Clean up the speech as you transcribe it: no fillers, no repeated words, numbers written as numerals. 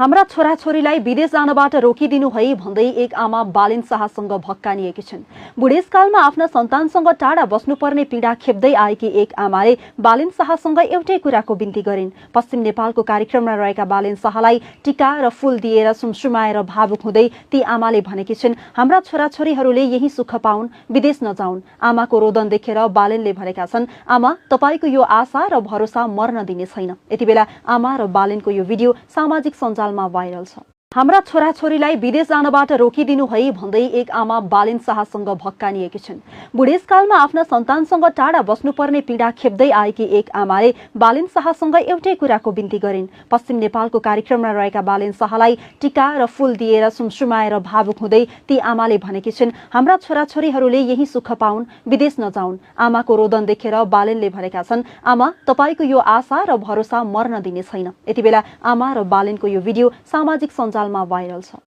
हाम्रा छोराछोरीलाई विदेश जानबाट रोकिदिनु है भन्दै एक आमा बालेन शाहसँग भक्कानिएकी छिन्। बुढेसकालमा आफ्ना सन्तानसँग टाढा बस्नुपर्ने पीडा खेप्दै आएकी एक आमाले बालेन शाहसँग एउटै कुराको बिन्ती गरिन्। पश्चिम नेपालको कार्यक्रममा रहेका बालेन शाहलाई टीका र फूल दिएर सुमसुमाएर भावुक हुँदै ती आमाले भनेकी छिन्, हाम्रा छोराछोरीहरूले यही सुख पाउन्, विदेश नजाउन्। आमाको रोदन देखेर बालेनले भनेका छन्, आमा तपाईको यो आशा र भरोसा मर्न दिने छैन। यति बेला आमा र बालेनको यो भिडियो सामाजिक सञ्जालमा भाइरल छ। हाम्रा छोराछोरीलाई विदेश जानबाट रोकिदिनु है भन्दै एक आमा बालेन शाहसँग भक्कानिएकी छिन्। बुढेसकालमा आफ्ना सन्तानसँग टाढा बस्नुपर्ने पीडा खेप्दै आएकी एक आमाले बालेन शाहसँग एउटै कुराको बिन्ती गरिन्। पश्चिम नेपालको कार्यक्रममा रहेका बालेन शाहलाई टीका र फूल दिएर सुमसुमाएर भावुक हुँदै ती आमाले भनेकी छिन्, हाम्रा छोराछोरीहरूले यही सुख पाउन्, विदेश नजाउन्। आमाको रोदन देखेर बालेनले भनेका छन्, आमा तपाईको यो आशा र भरोसा मर्न दिने छैन। यति बेला आमा र बालेनको यो भिडियो सामाजिक सञ्जालमा भाइरल छ।